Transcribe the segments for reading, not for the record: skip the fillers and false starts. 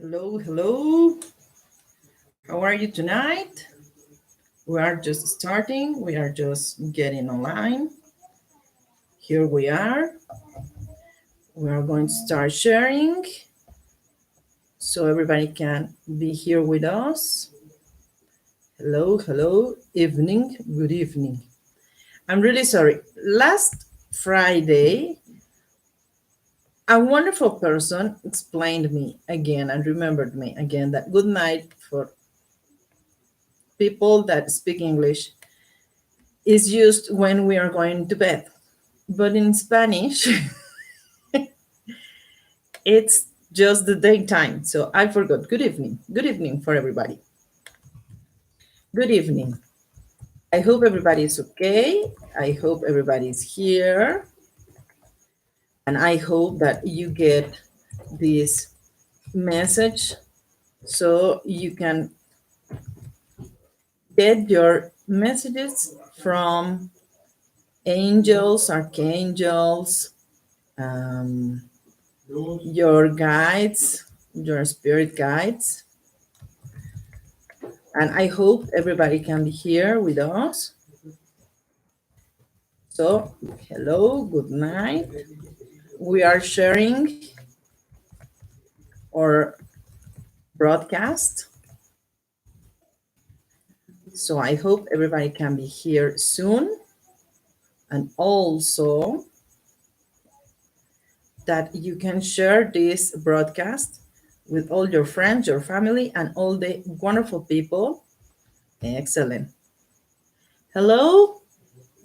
Hello, hello. How are you tonight? We are just starting. We are just getting online. Here we are. We are going to start sharing so everybody can be here with us. Hello, hello. Evening. Good evening. I'm really sorry. Last Friday, a wonderful person explained me again and remembered me again that good night for people that speak English is used when we are going to bed. But in Spanish, it's just the daytime. So I forgot. Good evening. Good evening for everybody. Good evening. I hope everybody is okay. I hope everybody is here. And I hope that you get this message so you can get your messages from angels, archangels, um, your guides, your spirit guides. And I hope everybody can be here with us. So, hello, good night. We are sharing our broadcast. So, I hope everybody can be here soon. And also that you can share this broadcast with all your friends, your family, and all the wonderful people. Excellent. Hello,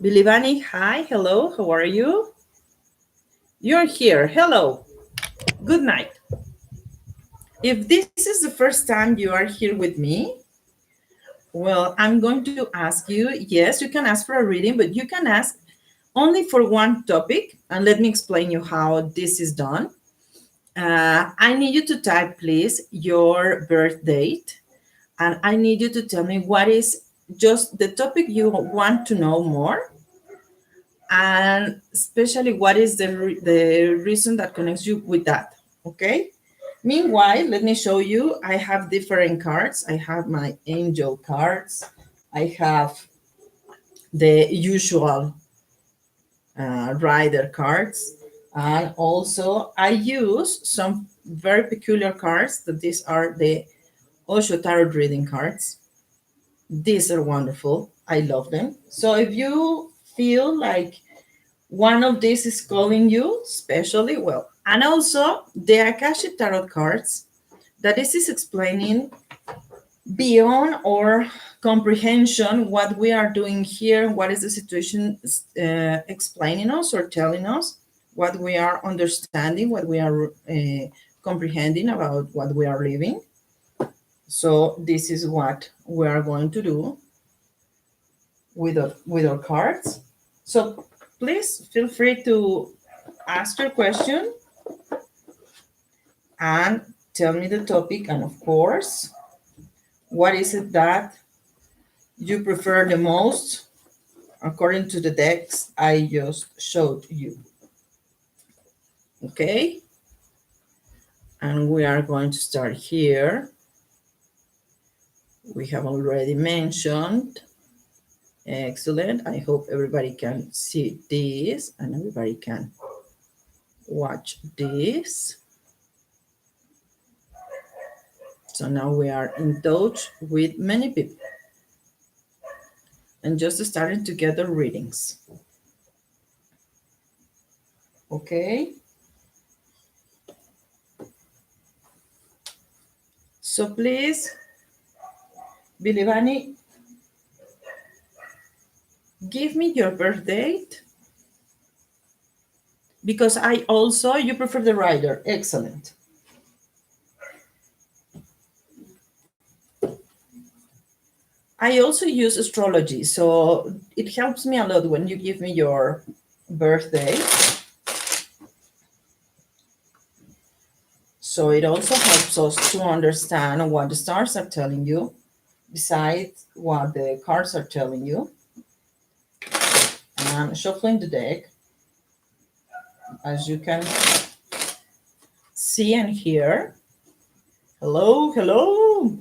Bilibani. Hi, hello, how are you? You're here. Hello. Good night. If this is the first time you are here with me, well, I'm going to ask you, yes, you can ask for a reading, but you can ask only for one topic. And let me explain you how this is done. I need you to type, please, your birth date. And I need you to tell me what is just the topic you want to know more. And especially what is the reason that connects you with that. Okay? Meanwhile, let me show you. I have different cards. I have my angel cards. I have the usual rider cards. And also, I use some very peculiar cards. That these are the Osho Tarot reading cards. These are wonderful. I love them. So if you feel like one of these is calling you, especially, well, and also the Akashic Tarot cards, that this is explaining beyond our comprehension what we are doing here, what is the situation explaining us or telling us, what we are understanding, what we are comprehending about what we are living. So this is what we are going to do with our cards. So please feel free to ask your question and tell me the topic, and of course, what is it that you prefer the most according to the decks I just showed you. Okay? And we are going to start here. We have already mentioned. Excellent. I hope everybody can see this and everybody can watch this. So now we are in touch with many people and just starting to get the readings. Okay? So please, Bilibani, give me your birth date, because I also, you prefer the rider. Excellent. I also use astrology, so it helps me a lot when you give me your birthday. So it also helps us to understand what the stars are telling you, besides what the cards are telling you. And shuffling the deck. as you can see and hear. Hello, hello.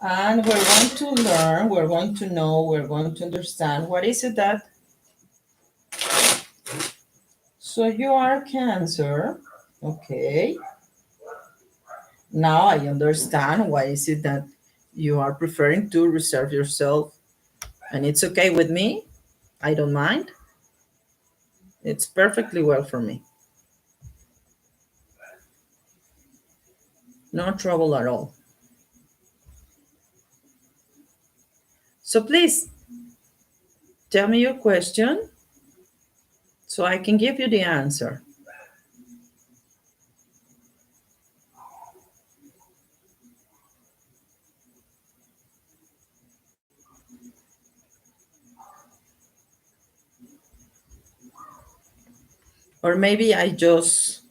And we're going to learn, we're going to know, we're going to understand what is it that. So you are Cancer. Okay. Now I understand why is it that you are preferring to reserve yourself. And it's okay with me. I don't mind. It's perfectly well for me. No trouble at all. So please tell me your question so I can give you the answer. Or maybe I just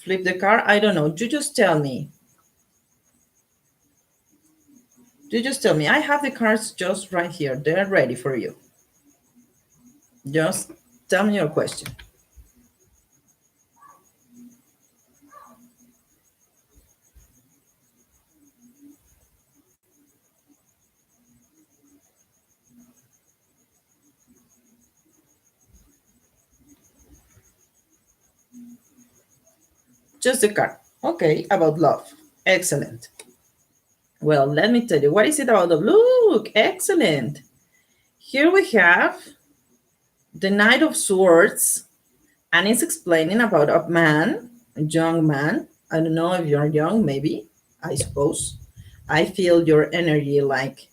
flip the card. I don't know. You just tell me. You just tell me. I have the cards just right here. They're ready for you. Just tell me your question. Just the card. Okay, about love. Excellent. Well, let me tell you, what is it about love? Look, excellent. Here we have the Knight of Swords, and it's explaining about a man, a young man. I don't know if you're young, maybe, I suppose. I feel your energy like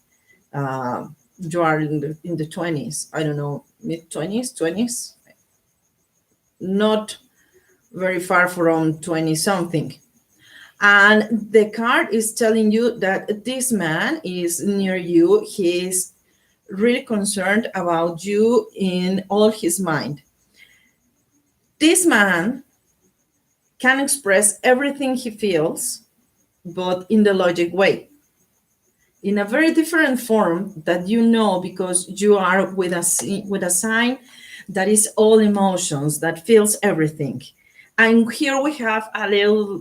you are in the 20s. I don't know, mid 20s, 20s. Not very far from 20 something. And the card is telling you that this man is near you. He is really concerned about you in all his mind. This man can express everything he feels, but in the logic way, in a very different form that you know because you are with a sign that is all emotions, that feels everything. And here we have a little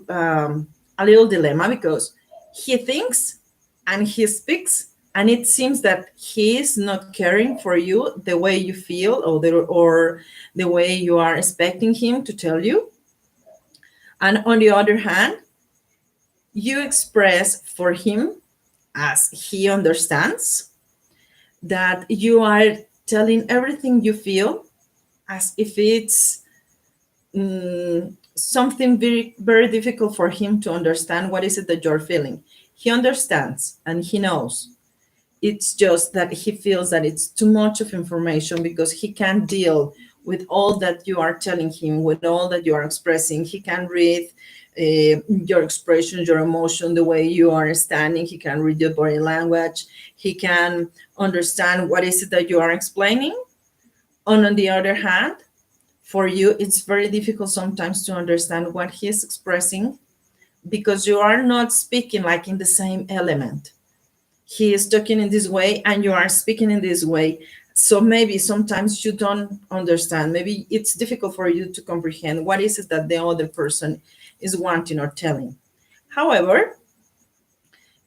dilemma because he thinks and he speaks, and it seems that he is not caring for you the way you feel, or the way you are expecting him to tell you. And on the other hand, you express for him, as he understands, that you are telling everything you feel as if it's something very, very difficult for him to understand what is it that you're feeling. He understands and he knows. It's just that he feels that it's too much of information because he can't deal with all that you are telling him, with all that you are expressing. He can read your expression, your emotion, the way you are standing. He can read your body language. He can understand what is it that you are explaining. And on the other hand, for you, it's very difficult sometimes to understand what he is expressing because you are not speaking like in the same element. He is talking in this way and you are speaking in this way. So maybe sometimes you don't understand. Maybe it's difficult for you to comprehend what is it that the other person is wanting or telling. However,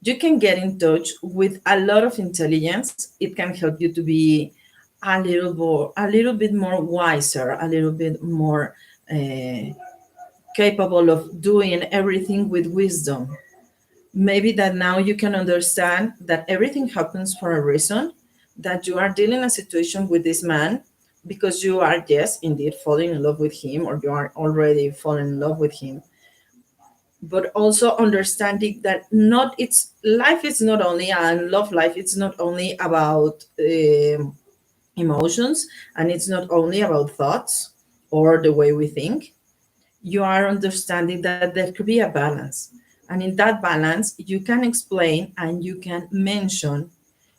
you can get in touch with a lot of intelligence. It can help you to be a little bit more wiser, a little bit more capable of doing everything with wisdom. Maybe that now you can understand that everything happens for a reason, that you are dealing a situation with this man because you are, yes, indeed falling in love with him, or you are already falling in love with him, but also understanding that not it's life is not only, and love life, it's not only about emotions, and it's not only about thoughts or the way we think. You are understanding that there could be a balance, and in that balance you can explain and you can mention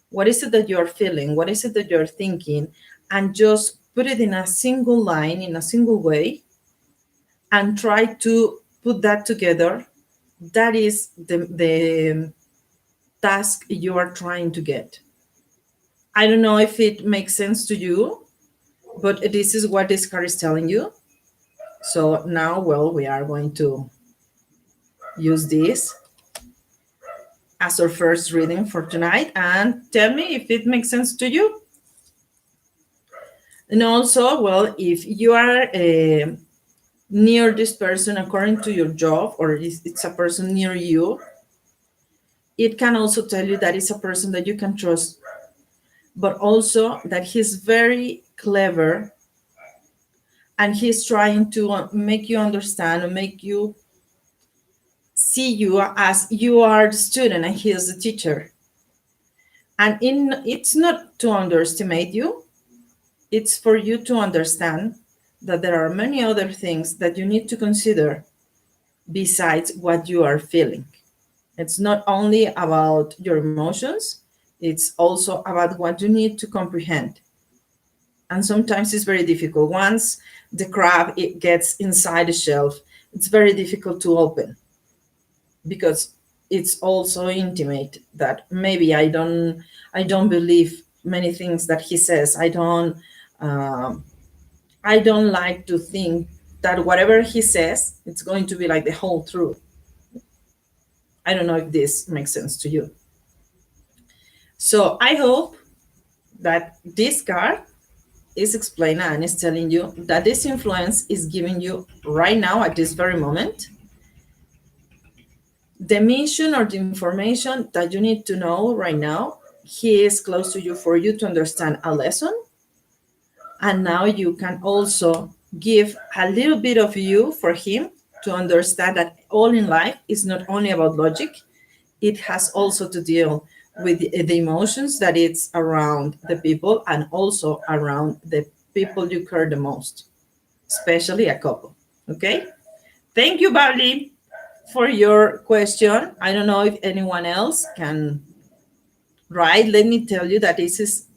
what is it that you're feeling, what is it that you're thinking, and just put it in a single line, in a single way, and try to put that together. That is the task you are trying to get. I don't know if it makes sense to you, but this is what this card is telling you. So now, well, we are going to use this as our first reading for tonight, and tell me if it makes sense to you. And also, well, if you are near this person according to your job, or it's a person near you, it can also tell you that it's a person that you can trust, but also that he's very clever and he's trying to make you understand and make you see you as you are the student and he is the teacher. And it's not to underestimate you, it's for you to understand that there are many other things that you need to consider besides what you are feeling. It's not only about your emotions, it's also about what you need to comprehend. And sometimes it's very difficult. Once the crab it gets inside the shelf, it's very difficult to open because it's also intimate that maybe I don't believe many things that he says. Um, I don't like to think that whatever he says, it's going to be like the whole truth. I don't know if this makes sense to you. So I hope that this card is explaining and is telling you that this influence is giving you right now at this very moment the mission or the information that you need to know right now. He is close to you for you to understand a lesson. And now you can also give a little bit of you for him to understand that all in life is not only about logic, it has also to deal with the emotions that it's around the people and also around the people you care the most, especially a couple. Okay? Thank you, Barley, for your question. I don't know if anyone else can write. Let me tell you that this is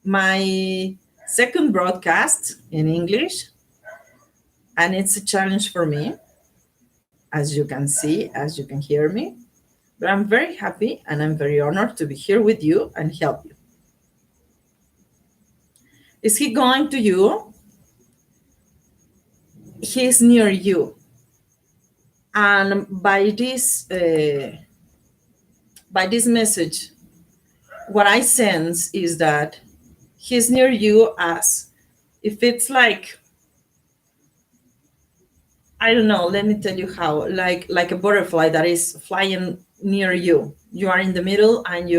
my second broadcast in English, and it's a challenge for me, as you can see, as you can hear me. But I'm very happy and I'm very honored to be here with you and help you. Is he going to you? He's near you. And by this message, what I sense is that he's near you as if it's like, I don't know, let me tell you how, like a butterfly that is flying near you. You are in the middle and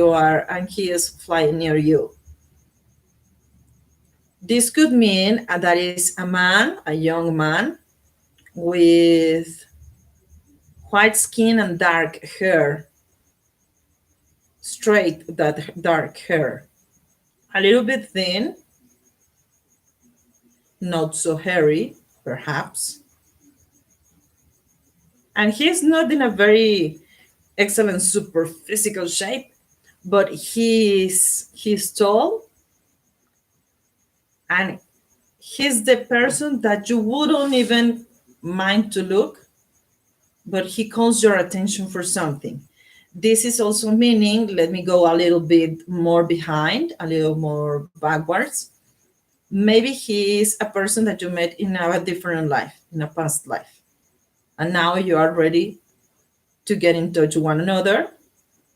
he is flying near you. This could mean that is a man, a young man with white skin and dark hair, straight that dark hair, a little bit thin, not so hairy, perhaps. And he's not in a very excellent super physical shape, but he's tall and he's the person that you wouldn't even mind to look, but he calls your attention for something. This is also meaning, let me go a little bit more behind, a little more backwards. Maybe he is a person that you met in a different life, in a past life. And now you are ready to get in touch with one another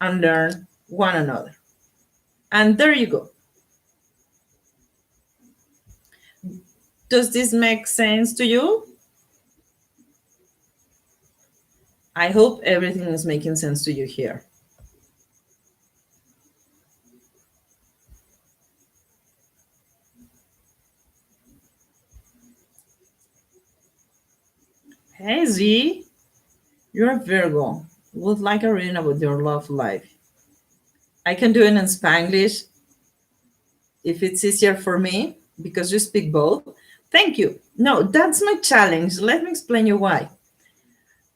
and learn one another. And there you go. Does this make sense to you? I hope everything is making sense to you here. Hey Z, you're a Virgo. Would like a reading about your love life. I can do it in Spanglish if it's easier for me because you speak both. Thank you. No, that's my challenge. Let me explain you why.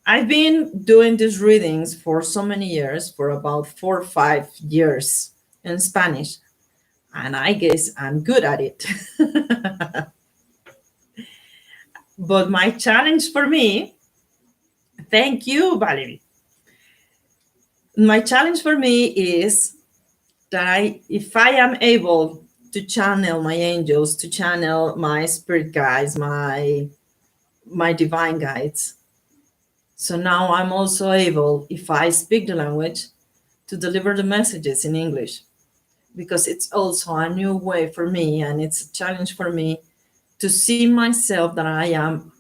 I've been doing these readings for so many years, for about 4 or 5 years in Spanish, and I guess I'm good at it. But my challenge for me, thank you, Valerie. My challenge for me is that if I am able to channel my angels, to channel my spirit guides, my divine guides, so now I'm also able, if I speak the language, to deliver the messages in English, because it's also a new way for me, and it's a challenge for me to see myself that I am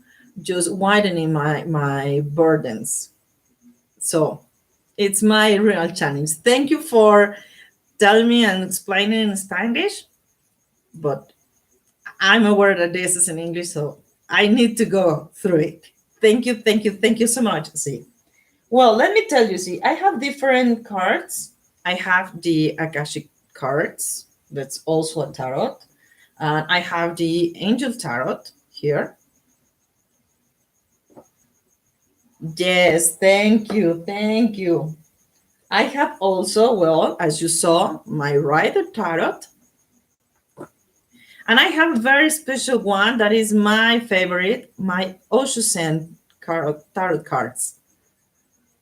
just widening my burdens. So it's my real challenge. Thank you for telling me and explaining in Spanish, but I'm aware that this is in English, so I need to go through it. Thank you, thank you, thank you so much. See, well, let me tell you, see, I have different cards. I have the Akashic cards, that's also a tarot. I have the Angel Tarot here. Yes, thank you, thank you. I have also, well, as you saw, my Rider Tarot. And I have a very special one that is my favorite, my Oshusen tarot cards.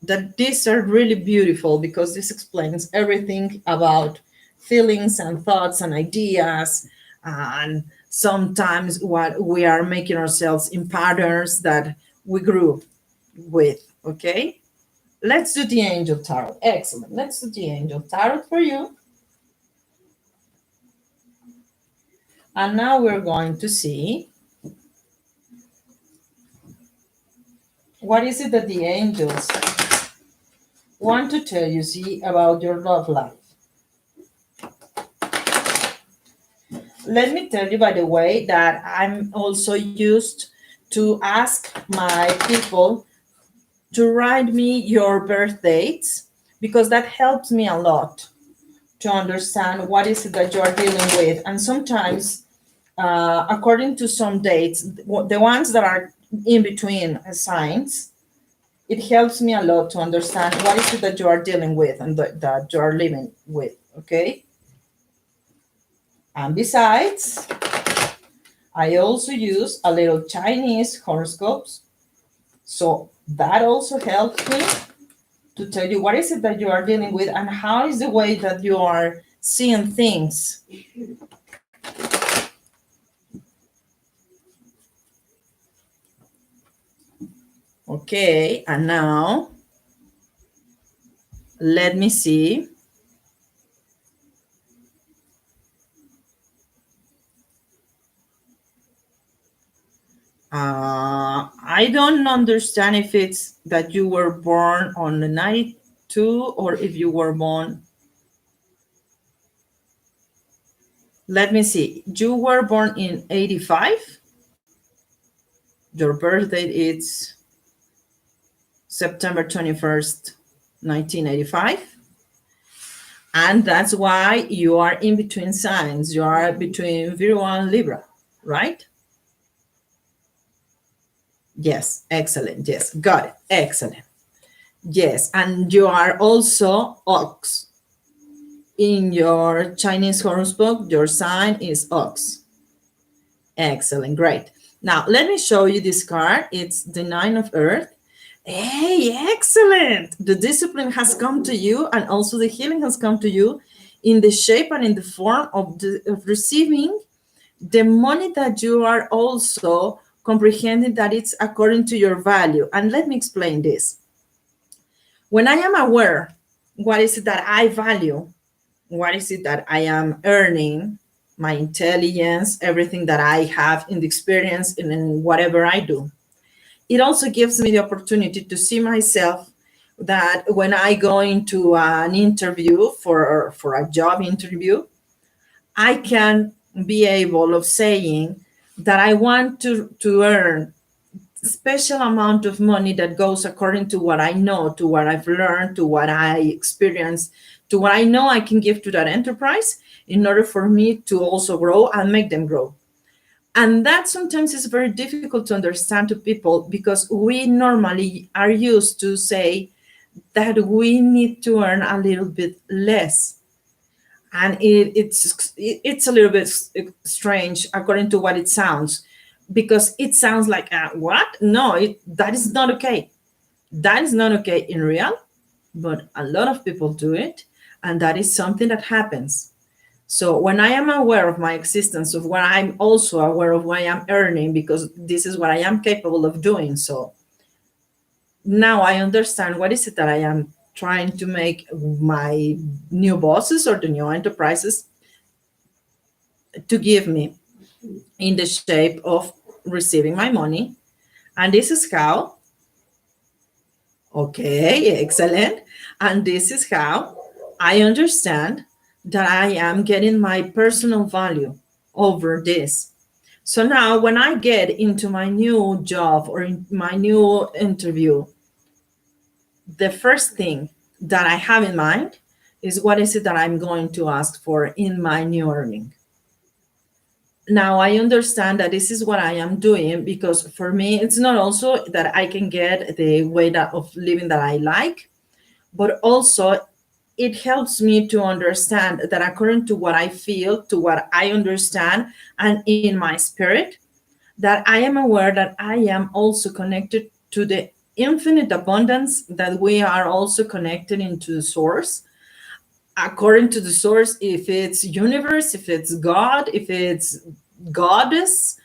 That these are really beautiful because this explains everything about feelings and thoughts and ideas, and sometimes what we are making ourselves in patterns that we grew with. Okay, let's do the Angel Tarot. Excellent. Let's do the Angel Tarot for you. And now we're going to see what is it that the angels want to tell you, see, about your love life. Let me tell you, by the way, that I'm also used to ask my people to write me your birth dates, because that helps me a lot to understand what is it that you are dealing with. And sometimes, according to some dates, the ones that are in between signs, it helps me a lot to understand what is it that you are dealing with and that you are living with. Okay. And besides, I also use a little Chinese horoscopes. So that also helps me to tell you what is it that you are dealing with and how is the way that you are seeing things. Okay, and now let me see. I don't understand if it's that you were born on the 92 or if you were born. Let me see. You were born in 85. Your birth date is September 21st, 1985. And that's why you are in between signs. You are between Virgo and Libra, right? Yes, excellent. Yes, got it. Excellent. Yes, and you are also Ox. In your Chinese horoscope, your sign is Ox. Excellent, great. Now, let me show you this card. It's the Nine of Earth. Hey, excellent. The discipline has come to you, and also the healing has come to you in the shape and in the form of receiving the money that you are also comprehending that it's according to your value. And let me explain this. When I am aware, what is it that I value? What is it that I am earning? My intelligence, everything that I have in the experience in whatever I do. It also gives me the opportunity to see myself that when I go into an interview for a job interview, I can be able of saying that I want to earn a special amount of money that goes according to what I know, to what I've learned, to what I experienced, to what I know I can give to that enterprise in order for me to also grow and make them grow. And that sometimes is very difficult to understand to people because we normally are used to say that we need to earn a little bit less. And it's a little bit strange according to what it sounds, because it sounds like what? No, that is not okay. That is not okay in real, but a lot of people do it. And that is something that happens. So when I am aware of my existence, of what I'm also aware of what I am earning, because this is what I am capable of doing. So now I understand what is it that I am trying to make my new bosses or the new enterprises to give me in the shape of receiving my money. And this is how, okay, excellent. And this is how I understand that I am getting my personal value over this. So now, when I get into my new job or in my new interview, the first thing that I have in mind is what is it that I'm going to ask for in my new earning. Now I understand that this is what I am doing because for me, it's not also that I can get the way that of living that I like, but also it helps me to understand that according to what I feel, to what I understand, and in my spirit, that I am aware that I am also connected to the infinite abundance, that we are also connected into the source. According to the source, if it's universe, if it's God, if it's goddess,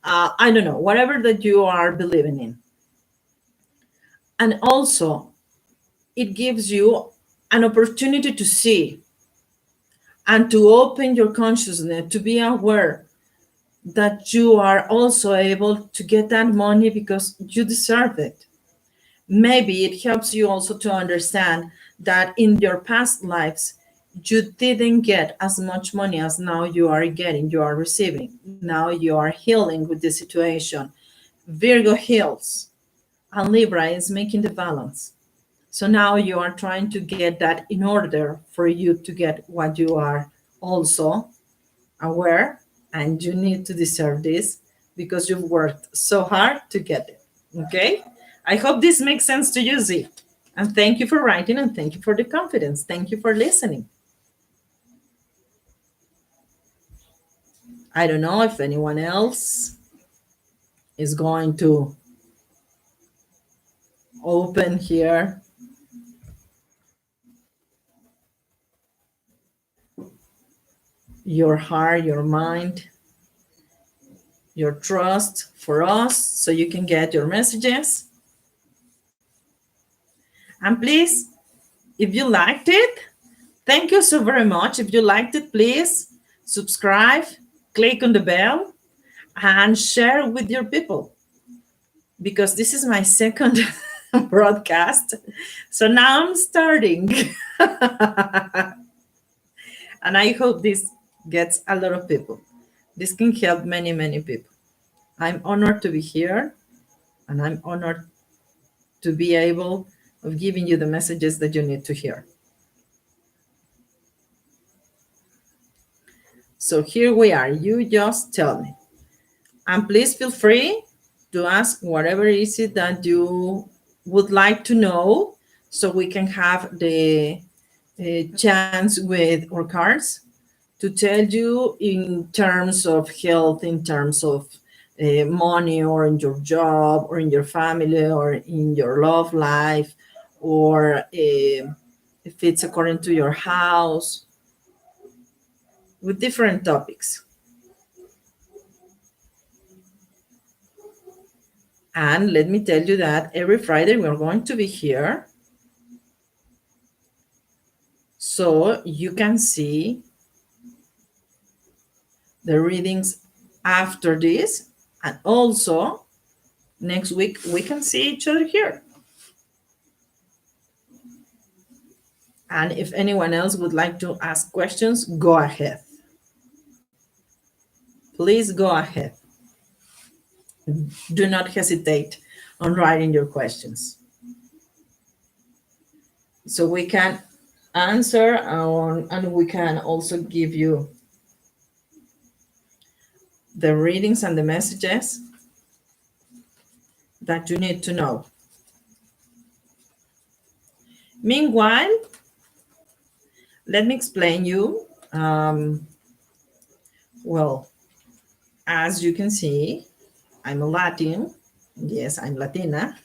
I don't know, whatever that you are believing in. And also, it gives you an opportunity to see and to open your consciousness, to be aware that you are also able to get that money because you deserve it. Maybe it helps you also to understand that in your past lives, you didn't get as much money as now you are getting, you are receiving. Now you are healing with the situation. Virgo heals, and Libra is making the balance. So now you are trying to get that in order for you to get what you are also aware, and you need to deserve this because you've worked so hard to get it. Okay? I hope this makes sense to you, Z. And thank you for writing and thank you for the confidence. Thank you for listening. I don't know if anyone else is going to open here your heart, your mind, your trust for us so you can get your messages. And please, if you liked it, thank you so very much. If you liked it, please subscribe, click on the bell, and share with your people, because this is my second broadcast. So now I'm starting. And I hope this gets a lot of people. This can help many, many people. I'm honored to be here, and I'm honored to be able of giving you the messages that you need to hear. So here we are. You just tell me. And please feel free to ask whatever is it that you would like to know so we can have the chance with our cards to tell you in terms of health, in terms of money, or in your job, or in your family, or in your love life, or if it's according to your house, with different topics. And let me tell you that every Friday we're going to be here so you can see the readings after this. And also, next week we can see each other here. And if anyone else would like to ask questions, go ahead. Please go ahead. Do not hesitate on writing your questions, so we can answer and we can also give you the readings and the messages that you need to know. Meanwhile, let me explain you. Well, as you can see, I'm a Latin. Yes, I'm Latina.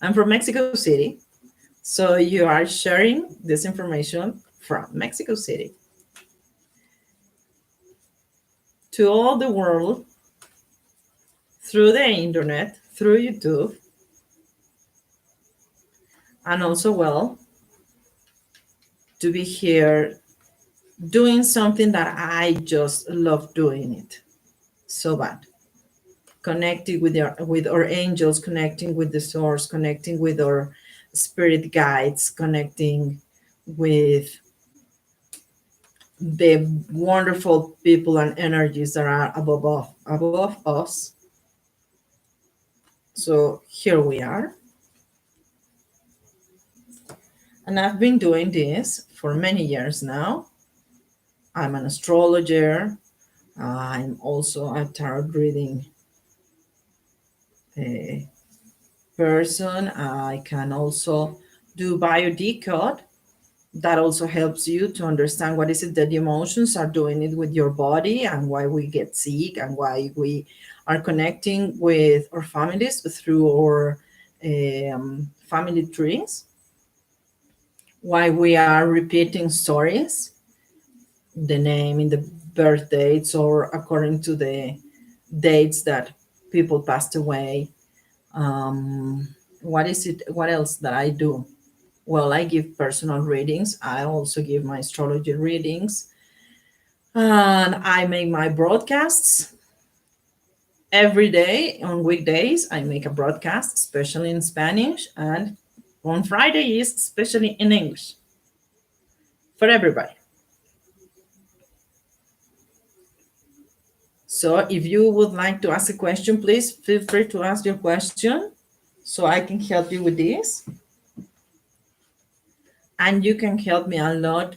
I'm from Mexico City, So you are sharing this information from Mexico City to all the world through the internet, through YouTube, and also, well, to be here doing something that I just love doing it so bad. Connecting with our angels, connecting with the source, connecting with our spirit guides, connecting with the wonderful people and energies that are above us. So here we are. And I've been doing this for many years now. I'm an astrologer. I'm also a tarot reading uh, person. I can also do biodecode. That also helps you to understand what is it that the emotions are doing it with your body and why we get sick and why we are connecting with our families through our family trees, why we are repeating stories, the name in the birth dates or according to the dates that people passed away. What is it? What else that I do? Well, I give personal readings. I also give my astrology readings. And I make my broadcasts every day on weekdays. I make a broadcast, especially in Spanish, and on Fridays, especially in English for everybody. So if you would like to ask a question, please feel free to ask your question so I can help you with this. And you can help me a lot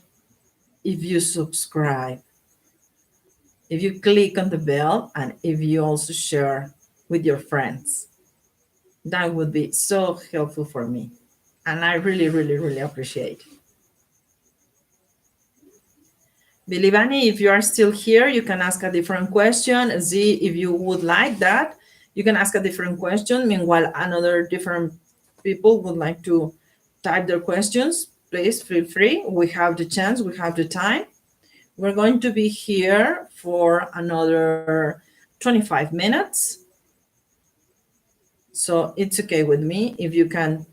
if you subscribe, if you click on the bell, and if you also share with your friends. That would be so helpful for me. And I really, really, really appreciate it. Bilivani, if you are still here, you can ask a different question. Z, if you would like that, you can ask a different question. Meanwhile, another different people would like to type their questions. Please feel free. We have the chance, we have the time. We're going to be here for another 25 minutes. So it's okay with me if you can,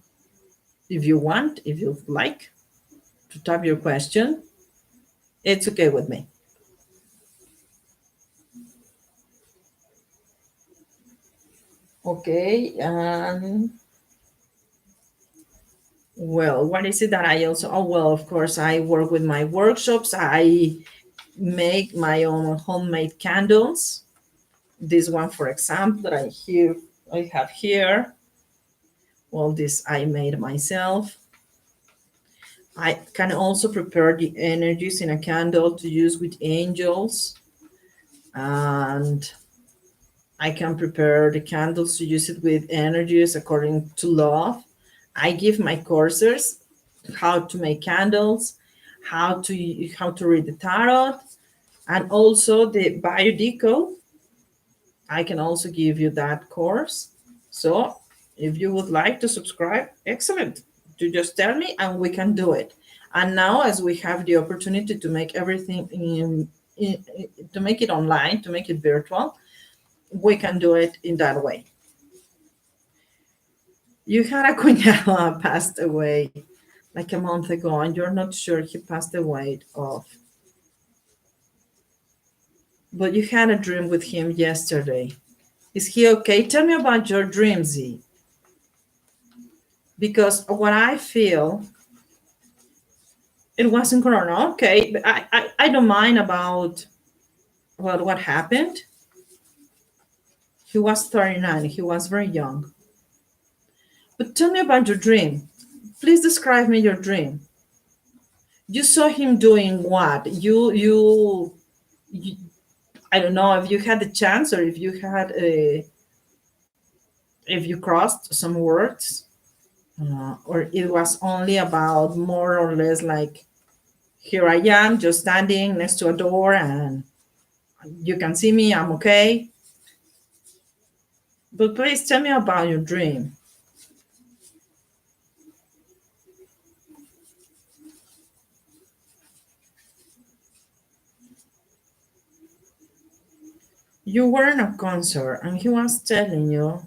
if you want, if you like to type your question, it's okay with me. Okay. Well, what is it that I also, oh, well, of course, I work with my workshops. I make my own homemade candles. This one, for example, that I have here. Well, this I made myself. I can also prepare the energies in a candle to use with angels. And I can prepare the candles to use it with energies according to love. I give my courses how to make candles, how to read the tarot, and also the biodeco. I can also give you that course. So if you would like to subscribe, excellent. You just tell me and we can do it. And now, as we have the opportunity to make everything to make it online, to make it virtual, we can do it in that way. You had a cuñado passed away like a month ago, and you're not sure he passed away of. But you had a dream with him yesterday. Is he okay? Tell me about your dream, Z. Because what I feel, it wasn't Corona. Okay, but I don't mind about what happened. He was 39. He was very young. But tell me about your dream. Please describe me your dream. You saw him doing what? You I don't know if you had the chance or if you had a if you crossed some words, or it was only about more or less like, here I am just standing next to a door and you can see me, I'm okay. But please tell me about your dream. You were in a concert and he was telling you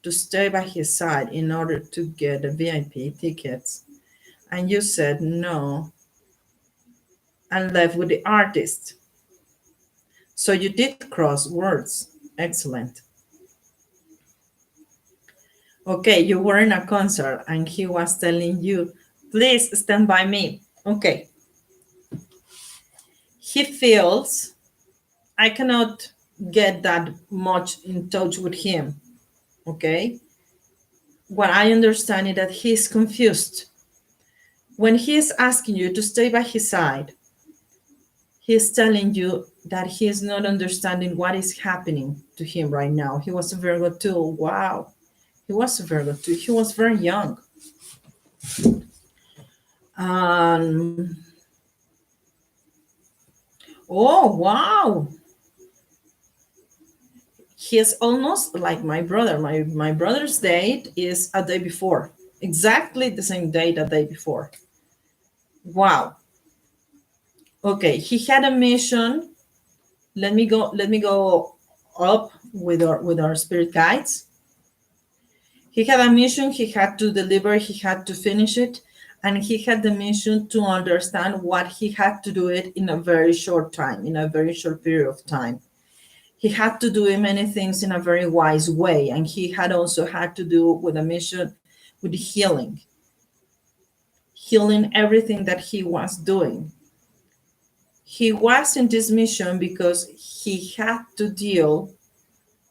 to stay by his side in order to get the VIP tickets, and you said no and left with the artist. So you did cross words. Excellent. Okay, you were in a concert and he was telling you, please stand by me. Okay. He feels I cannot get that much in touch with him. Okay. What I understand is that he's confused. When he is asking you to stay by his side, he's telling you that he is not understanding what is happening to him right now. He was a Virgo too. Wow. He was a Virgo too. He was very young. Um, oh, wow. He's almost like my brother. My brother's date is a day before, exactly the same date a day before. Wow. Okay, he had a mission. Let me go up with our spirit guides. He had a mission, he had to deliver, he had to finish it, and he had the mission to understand what he had to do it in a very short time, in a very short period of time. He had to do many things in a very wise way, and he had also had to do with a mission with healing everything that he was doing. He was in this mission because he had to deal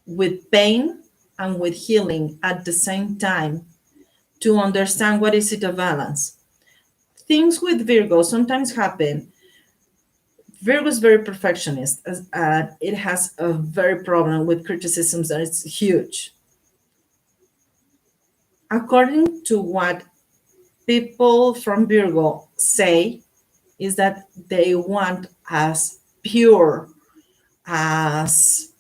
with pain and with healing at the same time to understand what is it a balance. Things with Virgo sometimes happen. Virgo is very perfectionist. It has a very problem with criticisms and it's huge. According to what people from Virgo say, is that they want as pure as,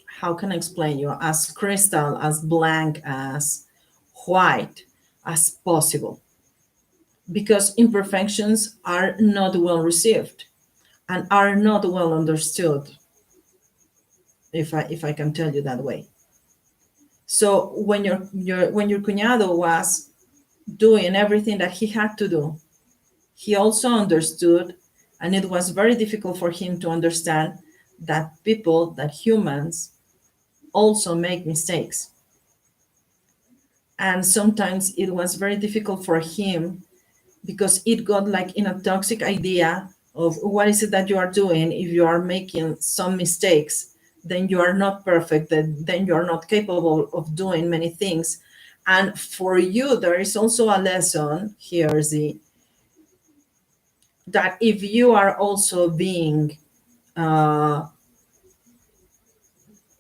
how can I explain you, as crystal, as blank, as white as possible, because imperfections are not well received and are not well understood, if I can tell you that way. So when your cuñado was doing everything that he had to do, he also understood, and it was very difficult for him to understand that people, that humans also make mistakes. And sometimes it was very difficult for him because it got like in a toxic idea of what is it that you are doing. If you are making some mistakes, then you are not perfect, then you are not capable of doing many things. And for you, there is also a lesson here, Z, that if you are also being uh,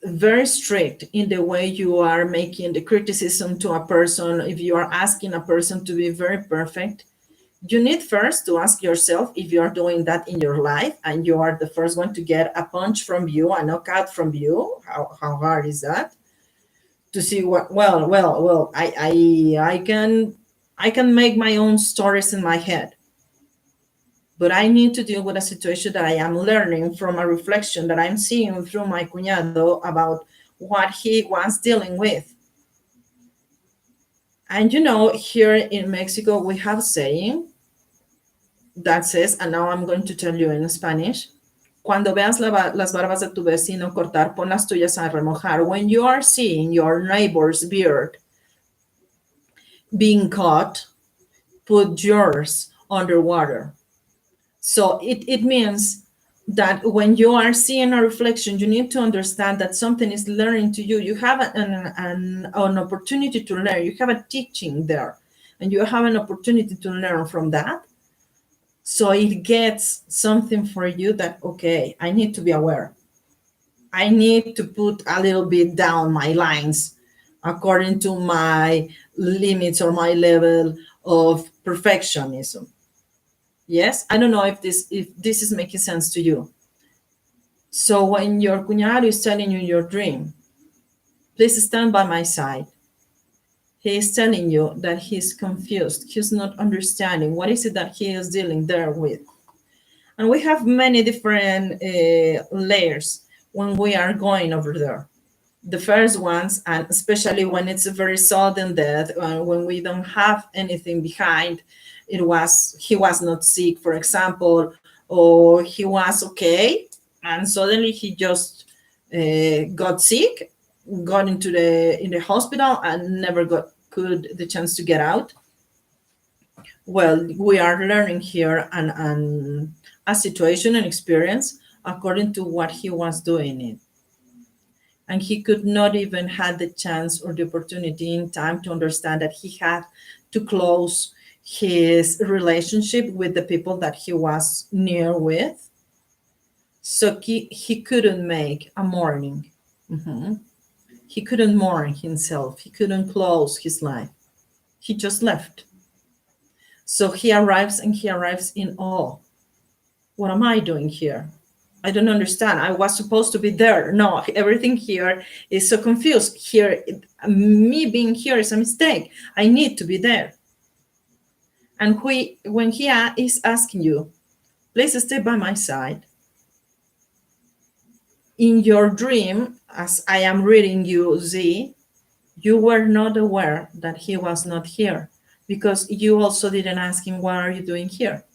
very strict in the way you are making the criticism to a person, if you are asking a person to be very perfect, you need first to ask yourself if you are doing that in your life and you are the first one to get a punch from you, a knockout from you. How hard is that? To see what, well, I can make my own stories in my head, but I need to deal with a situation that I am learning from a reflection that I'm seeing through my cuñado about what he was dealing with. And here in Mexico, we have a saying that says, and now I'm going to tell you in Spanish, cuando veas las barbas de tu vecino cortar, pon las tuyas a remojar. When you are seeing your neighbor's beard being cut, put yours underwater. So it means that when you are seeing a reflection, you need to understand that something is learning to you. You have an opportunity to learn. You have a teaching there, and you have an opportunity to learn from that. So it gets something for you that, okay, I need to be aware. I need to put a little bit down my lines according to my limits or my level of perfectionism. Yes, I don't know if this is making sense to you. So when your cuñado is telling you your dream, please stand by my side. He is telling you that he's confused. He's not understanding what is it that he is dealing there with. And we have many different layers. when we are going over there. The first ones, and especially when it's a very sudden death, when we don't have anything behind, he was not sick, for example, or he was okay, and suddenly he just got sick, got into the hospital, and never got could the chance to get out. Well, we are learning here and a situation and experience according to what he was doing it, and he could not even had the chance or the opportunity in time to understand that he had to close his relationship with the people that he was near with. So he couldn't make a mourning. Mhm. He couldn't mourn himself, he couldn't close his life, he just left. So he arrives, and he arrives in awe. What am I doing here? I don't understand. I was supposed to be there. No, everything here is so confused. Here, me being here is a mistake. I need to be there. And when he is asking you, please stay by my side, in your dream, as I am reading you, Z, you were not aware that he was not here because you also didn't ask him, what are you doing here?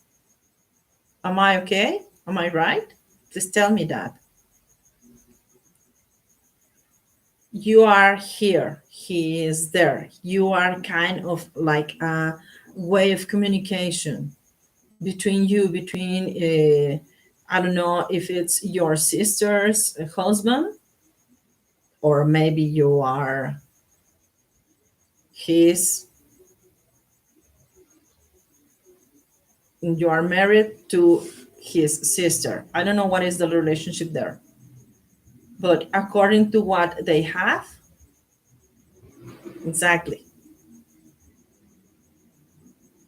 Am I okay? Am I right? Please tell me that. You are here, he is there. You are kind of like a way of communication between you, between, I don't know if it's your sister's husband, or maybe his, you are married to his sister. I don't know what is the relationship there, but according to what they have, exactly,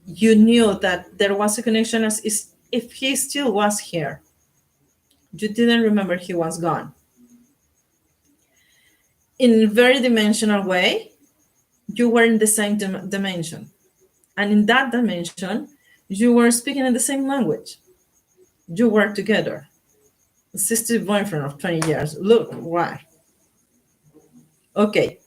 you knew that there was a connection as is if he still was here. You didn't remember he was gone. In a very dimensional way, you were in the same dimension. And in that dimension, you were speaking in the same language. You were together. A sister boyfriend of 20 years. Look, why? Okay.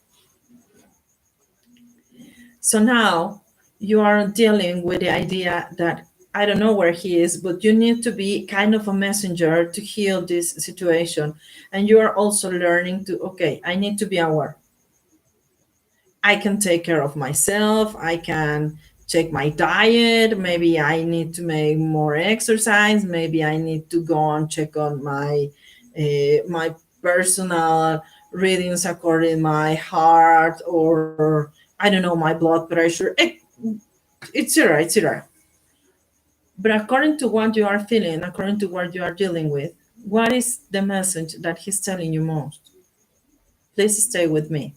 So now you are dealing with the idea that I don't know where he is, but you need to be kind of a messenger to heal this situation. And you are also learning to, okay, I need to be aware. I can take care of myself. I can check my diet. Maybe I need to make more exercise. Maybe I need to go and check on my personal readings according my heart, or I don't know, my blood pressure, etc., etc. But according to what you are feeling, according to what you are dealing with, what is the message that he's telling you most? Please stay with me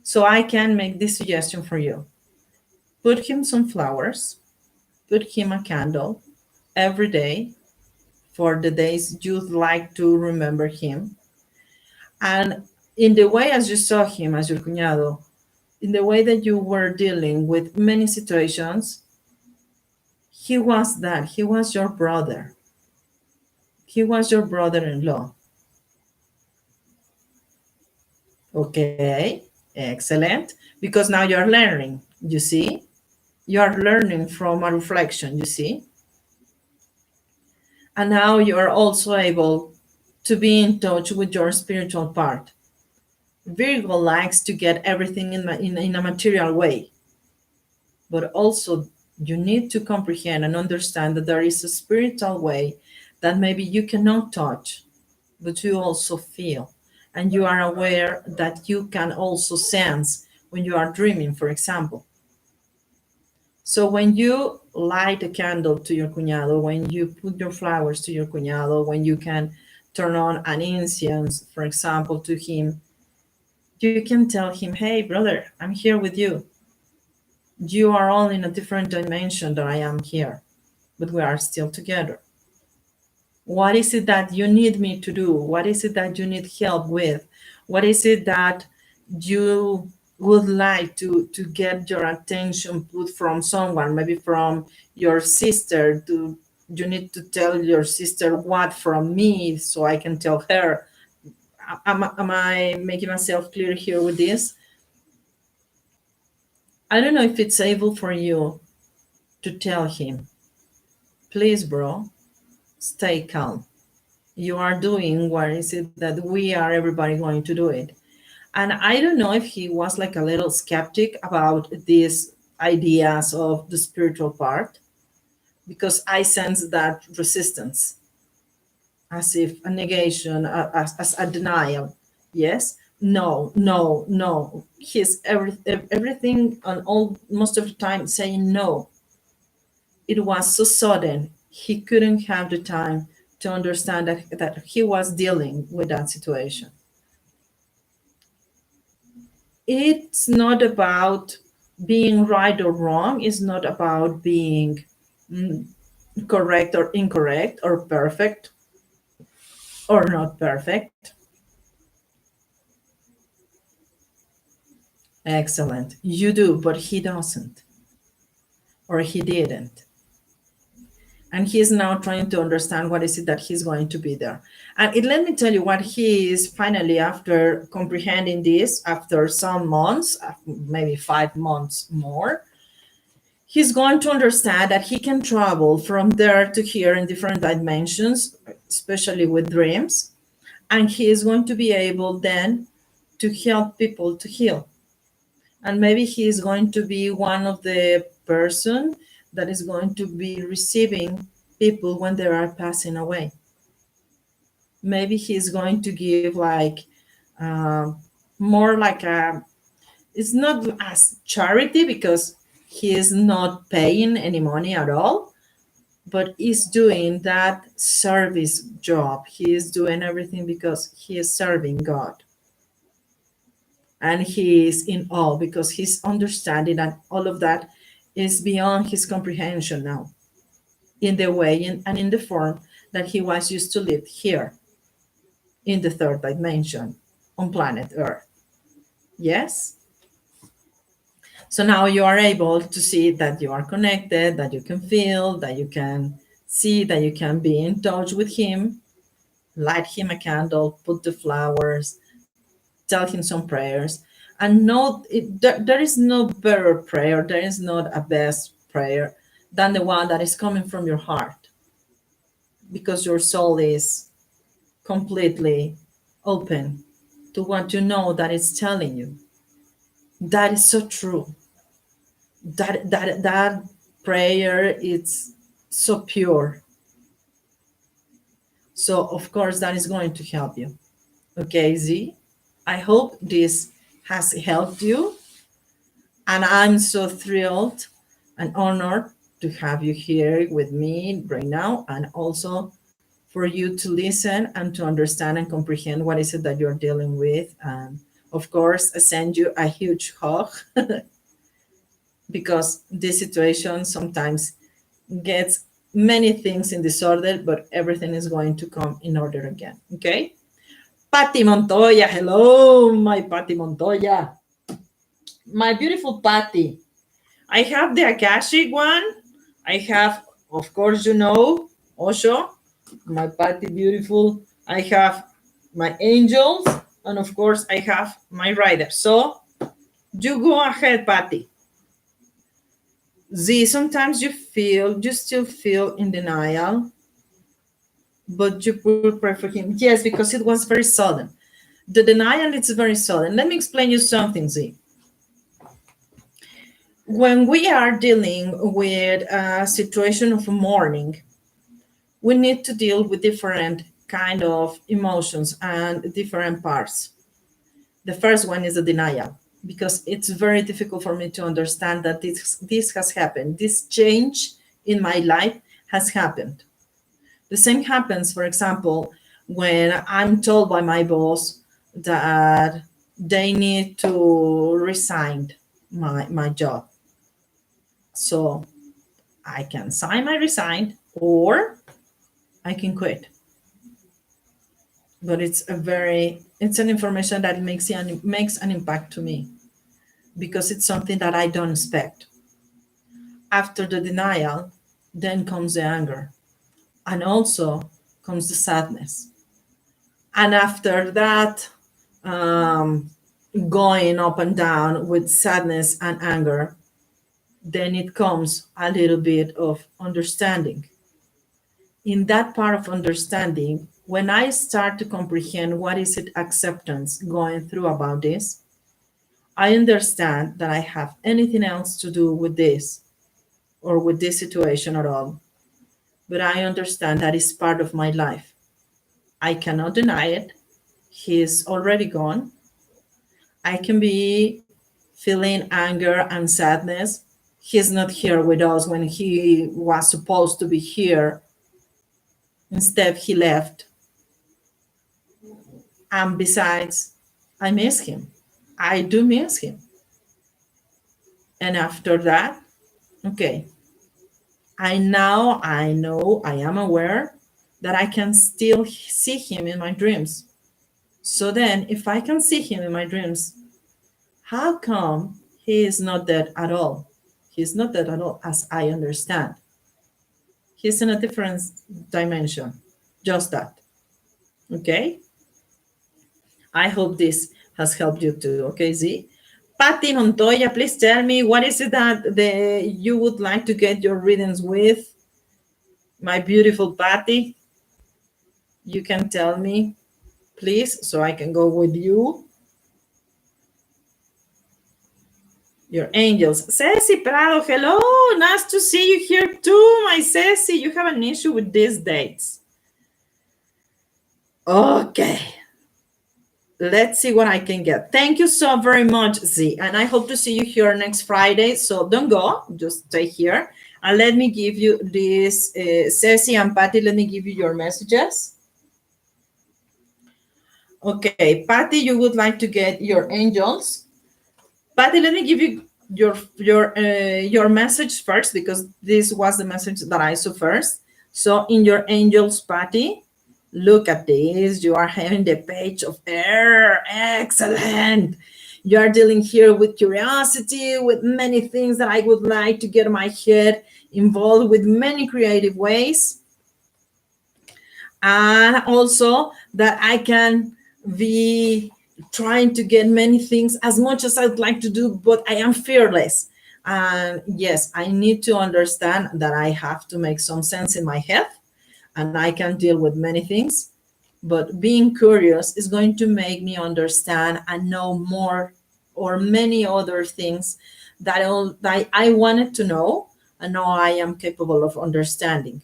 so I can make this suggestion for you. Put him some flowers, put him a candle every day for the days you'd like to remember him. And in the way as you saw him as your cuñado, in the way that you were dealing with many situations, he was that. He was your brother. He was your brother in law. Okay, excellent. Because now you're learning, you see? You're learning from a reflection, you see? And now you are also able to be in touch with your spiritual part. Virgo likes to get everything in a material way, but also you need to comprehend and understand that there is a spiritual way that maybe you cannot touch, but you also feel. And you are aware that you can also sense when you are dreaming, for example. So when you light a candle to your cuñado, when you put your flowers to your cuñado, when you can turn on an incense, for example, to him, you can tell him, hey, brother, I'm here with you. You are all in a different dimension than I am here, but we are still together. What is it that you need me to do? What is it that you need help with? What is it that you would like to get your attention put from someone, maybe from your sister, to You need to tell your sister what from me so I can tell her. Am I making myself clear here with this? I don't know if it's able for you to tell him, please, bro, stay calm. You are doing what is it that we are everybody going to do it. And I don't know if he was like a little skeptic about these ideas of the spiritual part, because I sense that resistance, as if a negation, as a denial. Yes, no, no, no. He's everything and all most of the time saying no. It was so sudden. He couldn't have the time to understand that he was dealing with that situation. It's not about being right or wrong. It's not about being mm, correct or incorrect or perfect or not perfect. Excellent. You do, but he doesn't, or he didn't. And he's now trying to understand what is it that he's going to be there. And it let me tell you what he is finally, after comprehending this, after some months, maybe 5 months more, he's going to understand that he can travel from there to here in different dimensions, especially with dreams. And he is going to be able then to help people to heal. And maybe he is going to be one of the person that is going to be receiving people when they are passing away. Maybe he's going to give like uh, more like a, it's not as charity because he is not paying any money at all, but is doing that service job. He is doing everything because he is serving God. And he is in awe because he's understanding that all of that is beyond his comprehension now, in the way and in the form that he was used to live here in the third dimension on planet Earth. Yes? So now you are able to see that you are connected, that you can feel, that you can see, that you can be in touch with him, light him a candle, put the flowers, tell him some prayers. And know there is no better prayer, there is not a best prayer than the one that is coming from your heart, because your soul is completely open to what you know that it's telling you. That is so true. That prayer is so pure. So of course that is going to help you. Okay, Z. I hope this has helped you, and I'm so thrilled and honored to have you here with me right now, and also for you to listen and to understand and comprehend what is it that you're dealing with. And of course, I send you a huge hug because this situation sometimes gets many things in disorder, but everything is going to come in order again. Okay? Patty Montoya, hello, my Patty Montoya, my beautiful Patty. I have the Akashic one. I have, of course, Osho, my Patty beautiful. I have my angels, and of course, I have my rider. So you go ahead, Patty. Z, sometimes you still feel in denial, but you will pray for him. Yes, because it was very sudden. The denial is very sudden. Let me explain you something, Z. When we are dealing with a situation of mourning, we need to deal with different kind of emotions and different parts. The first one is the denial, because it's very difficult for me to understand that this has happened. This change in my life has happened. The same happens, for example, when I'm told by my boss that they need to resign my job. So I can sign my resign or I can quit. But it's an information that makes an impact to me because it's something that I don't expect. After the denial, then comes the anger. And also comes the sadness. And after that, um, going up and down with sadness and anger, then it comes a little bit of understanding. In that part of understanding, when I start to comprehend what is it acceptance going through about this, I understand that I have anything else to do with this or with this situation at all. But I understand that is part of my life. I cannot deny it. He is already gone. I can be feeling anger and sadness. He's not here with us when he was supposed to be here. Instead, he left. And besides, I miss him. I do miss him. And after that, okay, I know, I am aware that I can still see him in my dreams. So then, if I can see him in my dreams, how come he is not dead at all? He's not dead at all, as I understand. He's in a different dimension. Just that. Okay? I hope this has helped you too. Okay, Z? Patty Montoya, please tell me what is it that you would like to get your readings with? My beautiful Patty, you can tell me, please, so I can go with you. Your angels. Ceci Prado, hello. Nice to see you here too, my Ceci. You have an issue with these dates. Okay. Let's see what I can get. Thank you so very much, Z. And I hope to see you here next Friday. So don't go, just stay here. And let me give you this, Ceci and Patty, let me give you your messages. Okay, Patty, you would like to get your angels. Patty, let me give you your message first, because this was the message that I saw first. So in your angels, Patty, look at this. You are having the page of air. Excellent. You are dealing here with curiosity, with many things that I would like to get my head involved with many creative ways. And also that I can be trying to get many things as much as I'd like to do, but I am fearless. And yes, I need to understand that I have to make some sense in my head and I can deal with many things. But being curious is going to make me understand and know more or many other things that I wanted to know and now I am capable of understanding.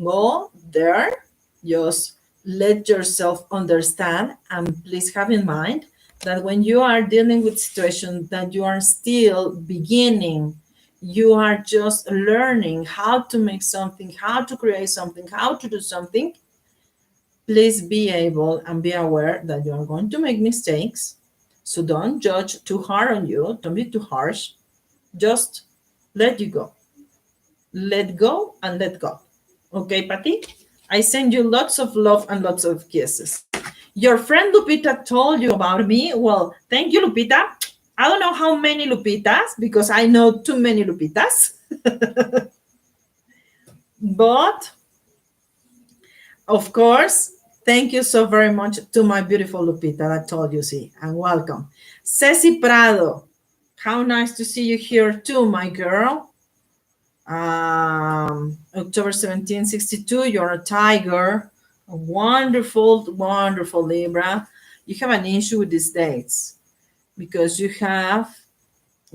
Go there, just let yourself understand, and please have in mind that when you are dealing with situations that you are still beginning, you are just learning how to make something, how to create something, how to do something. Please be able and be aware that you are going to make mistakes. So don't judge too hard on you, don't be too harsh. Just let you go. Let go and let go. Okay, Patty? I send you lots of love and lots of kisses. Your friend Lupita told you about me. Well, thank you, Lupita. I don't know how many Lupitas because I know too many Lupitas. But, of course, thank you so very much to my beautiful Lupita that told you, see, and welcome. Ceci Prado, how nice to see you here too, my girl. October 1762, you're a tiger, a wonderful, wonderful Libra. You have an issue with these dates because you have,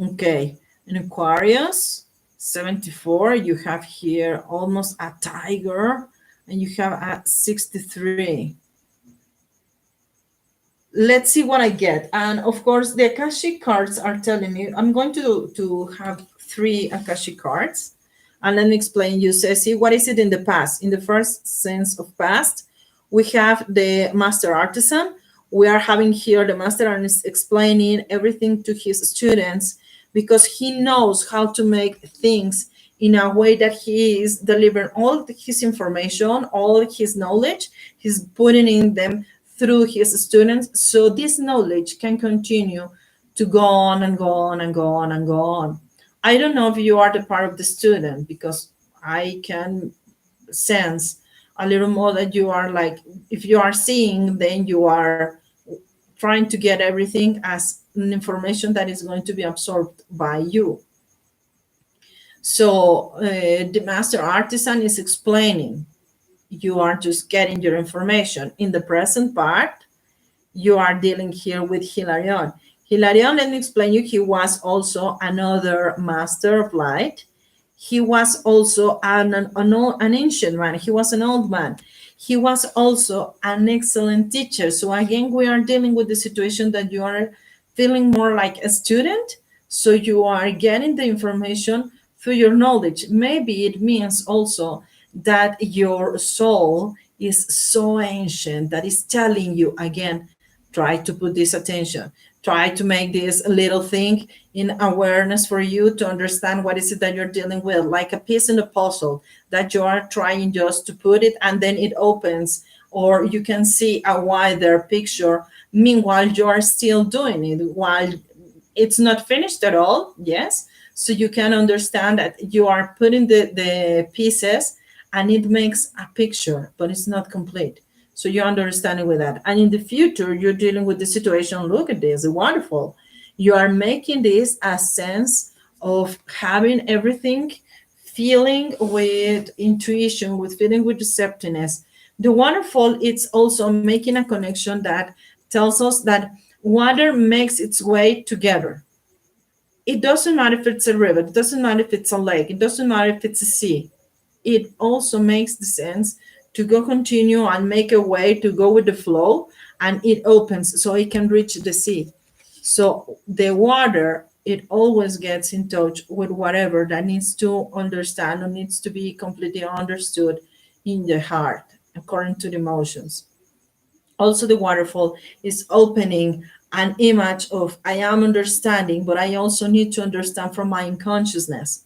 okay, in Aquarius, 74, you have here almost a tiger, and you have a 63. Let's see what I get. And of course, the Akashic cards are telling me, I'm going to have 3 Akashic cards. And let me explain you, Ceci, what is it in the past? In the first sense of past, we have the master artisan. We are having here the master artist explaining everything to his students because he knows how to make things in a way that he is delivering all his information, all his knowledge, he's putting in them through his students. So this knowledge can continue to go on and go on and go on and go on. I don't know if you are the part of the student because I can sense a little more that you are like, if you are seeing, then you are trying to get everything as an information that is going to be absorbed by you. So the master artisan is explaining. You are just getting your information. In the present part, you are dealing here with Hilarion. Hilarion, let me explain you, he was also another master of light. He was also an ancient man. He was an old man. He was also an excellent teacher. So again, we are dealing with the situation that you are feeling more like a student. So you are getting the information through your knowledge. Maybe it means also that your soul is so ancient that is telling you again, try to put this attention, try to make this little thing in awareness for you to understand what is it that you're dealing with, like a piece in a puzzle that you are trying just to put it and then it opens, or you can see a wider picture. Meanwhile, you are still doing it while it's not finished at all. Yes. So you can understand that you are putting the pieces and it makes a picture, but it's not complete. So you're understanding with that. And in the future, you're dealing with the situation. Look at this, wonderful. You are making this a sense of having everything, feeling with intuition, with feeling with receptiveness. The wonderful, it's also making a connection that tells us that water makes its way together. It doesn't matter if it's a river, it doesn't matter if it's a lake, it doesn't matter if it's a sea. It also makes the sense to go continue and make a way to go with the flow, and it opens so it can reach the sea. So the water, it always gets in touch with whatever that needs to understand or needs to be completely understood in the heart according to the emotions. Also, the waterfall is opening an image of I am understanding, but I also need to understand from my unconsciousness.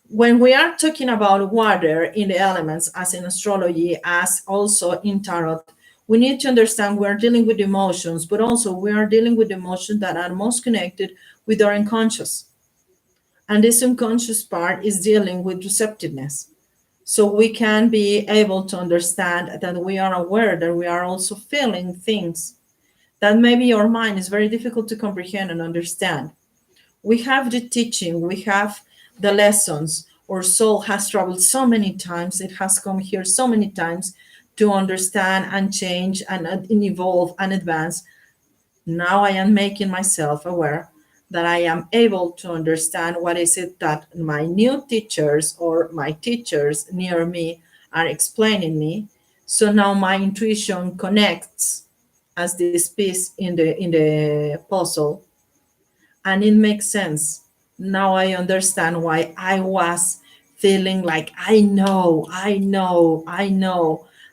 When we are talking about water in the elements, as in astrology, as also in tarot, we need to understand we are dealing with emotions, but also we are dealing with emotions that are most connected with our unconscious. And this unconscious part is dealing with receptiveness. So we can be able to understand that we are aware that we are also feeling things that maybe our mind is very difficult to comprehend and understand. We have the teaching, we have the lessons. Our soul has traveled so many times, it has come here so many times to understand and change and evolve and advance. Now I am making myself aware that I am able to understand what is it that my new teachers or my teachers near me are explaining me. So now my intuition connects as this piece in the puzzle, and it makes sense. Now I understand why I was feeling like I know.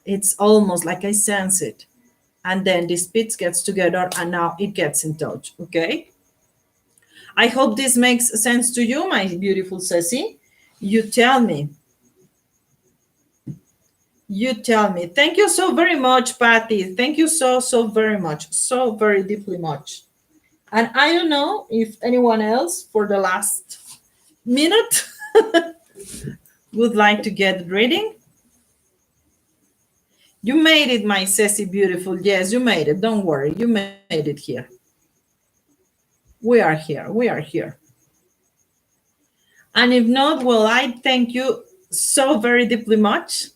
It's almost like I sense it. And then this bits gets together and now it gets in touch. Okay. I hope this makes sense to you, my beautiful Ceci. You tell me. You tell me. Thank you so very much, Patty. Thank you so very much. So very deeply much. And I don't know if anyone else for the last minute would like to get reading. You made it, my Ceci beautiful. Yes, you made it. Don't worry. You made it here. We are here. We are here. And if not, well, I thank you so very deeply much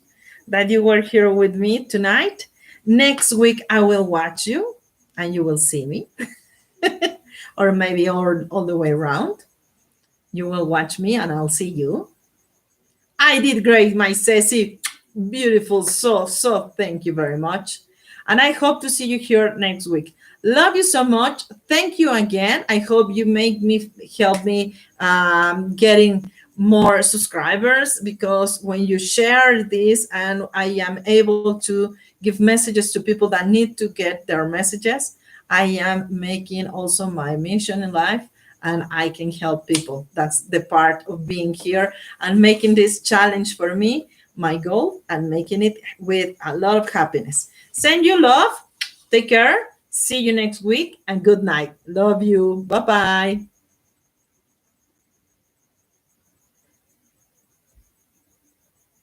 that you were here with me tonight. Next week, I will watch you and you will see me. Or maybe all the way around. You will watch me and I'll see you. I did great, my Ceci. Beautiful. So thank you very much. And I hope to see you here next week. Love you so much. Thank you again. I hope you make me help me getting more subscribers, because when you share this and I am able to give messages to people that need to get their messages, I am making also my mission in life, and I can help people. That's the part of being here and making this challenge for me my goal, and making it with a lot of happiness. Send you love. Take care. See you next week and good night. Love you. Bye bye.